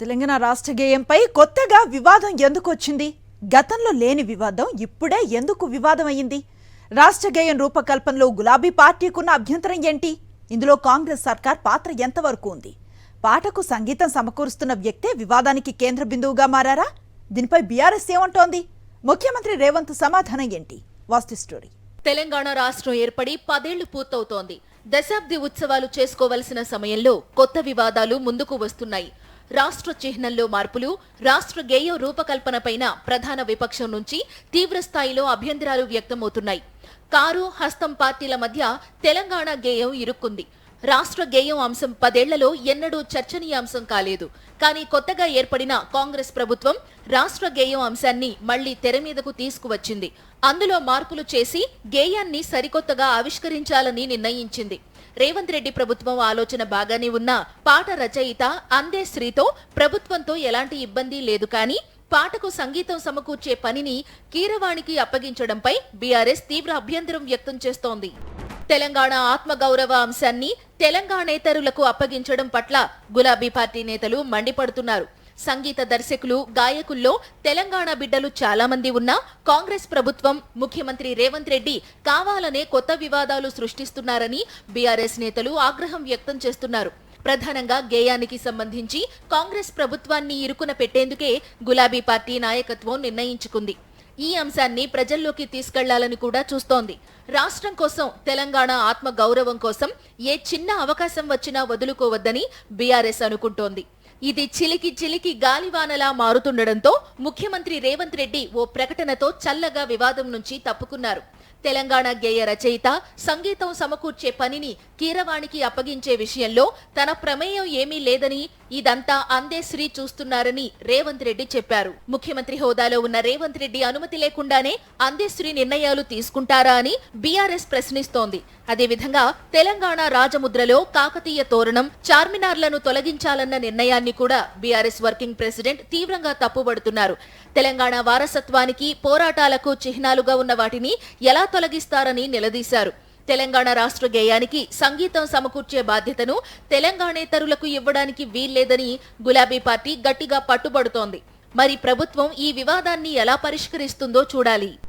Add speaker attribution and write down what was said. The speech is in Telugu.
Speaker 1: తెలంగాణ రాష్ట్ర గేయంపై కొత్తగా వివాదం ఎందుకు వచ్చింది? గతంలో లేని వివాదం ఇప్పుడే ఎందుకు వివాదం అయ్యింది? రాష్ట్ర గేయం రూపకల్పనలో గులాబీ పార్టీకున్న అభ్యంతరం ఏంటి? ఇందులో కాంగ్రెస్ సర్కార్ పాత్ర ఎంతవరకు ఉంది? పాటకు సంగీతం సమకూరుస్తున్న వ్యక్తే వివాదానికి కేంద్ర బిందువుగా మారారా? దీనిపై బీఆర్ఎస్ ఏమంటోంది? ముఖ్యమంత్రి రేవంత్ సమాధానం ఏంటి? వాస్తు స్టోరీ.
Speaker 2: తెలంగాణ రాష్ట్రం ఏర్పడి 10 ఏళ్లు పూర్తవుతోంది. దశాబ్ది ఉత్సవాలు చేసుకోవలసిన సమయంలో కొత్త వివాదాలు ముందుకు వస్తున్నాయి. రాష్ట్ర చిహ్నంలో మార్పులు, రాష్ట్ర గేయం రూపకల్పనపైన ప్రధాన విపక్షం నుంచి తీవ్రస్థాయిలో అభ్యంతరాలు వ్యక్తమవుతున్నాయి. కారు, హస్తం పార్టీల మధ్య తెలంగాణ గేయం ఇరుక్కుంది. రాష్ట్ర గేయం అంశం 10 ఏళ్లలో ఎన్నడూ చర్చనీయాంశం కాలేదు. కానీ కొత్తగా ఏర్పడిన కాంగ్రెస్ ప్రభుత్వం రాష్ట్ర గేయం అంశాన్ని మళ్లీ తెర మీదకు తీసుకువచ్చింది. అందులో మార్పులు చేసి గేయాన్ని సరికొత్తగా ఆవిష్కరించాలని నిర్ణయించింది. రేవంత్ రెడ్డి ప్రభుత్వం ఆలోచన బాగానే ఉన్నా పాట రచయిత అందే శ్రీతో ప్రభుత్వంతో ఎలాంటి ఇబ్బంది లేదు. కానీ పాటకు సంగీతం సమకూర్చే పనిని కీరవాణికి అప్పగించడంపై బీఆర్ఎస్ తీవ్ర అభ్యంతరం వ్యక్తం చేస్తోంది. తెలంగాణ ఆత్మగౌరవ అంశాన్ని తెలంగాణేతరులకు అప్పగించడం పట్ల గులాబీ పార్టీ నేతలు మండిపడుతున్నారు. సంగీత దర్శకులు, గాయకుల్లో తెలంగాణ బిడ్డలు చాలా మంది ఉన్నా కాంగ్రెస్ ప్రభుత్వం, ముఖ్యమంత్రి రేవంత్ రెడ్డి కావాలనే కొత్త వివాదాలు సృష్టిస్తున్నారని బీఆర్ఎస్ నేతలు ఆగ్రహం వ్యక్తం చేస్తున్నారు. ప్రధానంగా గేయానికి సంబంధించి కాంగ్రెస్ ప్రభుత్వాన్ని ఇరుకున పెట్టేందుకే గులాబీ పార్టీ నాయకత్వం నిర్ణయించుకుంది. ఈ అంశాన్ని ప్రజల్లోకి తీసుకెళ్లాలని కూడా చూస్తోంది. రాష్ట్రం కోసం, తెలంగాణ ఆత్మ గౌరవం కోసం ఏ చిన్న అవకాశం వచ్చినా వదులుకోవద్దని బీఆర్ఎస్ అనుకుంటోంది. ఇది చిలికి చిలికి గాలివానలా మారుతుండటంతో ముఖ్యమంత్రి రేవంత్ రెడ్డి ఓ ప్రకటనతో చల్లగా వివాదం నుంచి తప్పుకున్నారు. తెలంగాణ గేయ రచయిత సంగీతం సమకూర్చే పనిని కీరవాణికి అప్పగించే విషయంలో తన ప్రమేయం ఏమీ లేదని, ఇదంతా అందే శ్రీ చూస్తున్నారని రేవంత్ రెడ్డి చెప్పారు. ముఖ్యమంత్రి హోదాలో ఉన్న రేవంత్ రెడ్డి అనుమతి లేకుండానే అందే శ్రీ నిర్ణయాలు తీసుకుంటారా అని బీఆర్ఎస్ ప్రశ్నిస్తోంది. అదేవిధంగా తెలంగాణ రాజముద్రలో కాకతీయ తోరణం, చార్మినార్లను తొలగించాలన్న నిర్ణయాన్ని కూడా బీఆర్ఎస్ వర్కింగ్ ప్రెసిడెంట్ తీవ్రంగా తప్పుబడుతున్నారు. తెలంగాణ వారసత్వానికి, పోరాటాలకు చిహ్నాలుగా ఉన్న వాటిని ఎలా తొలగిస్తారని నిలదీశారు. తెలంగాణ రాష్ట్ర గేయానికి సంగీతం సమకూర్చే బాధ్యతను తెలంగాణేతరులకు ఇవ్వడానికి వీల్లేదని గులాబీ పార్టీ గట్టిగా పట్టుబడుతోంది. మరి ప్రభుత్వం ఈ వివాదాన్ని ఎలా పరిష్కరిస్తుందో చూడాలి.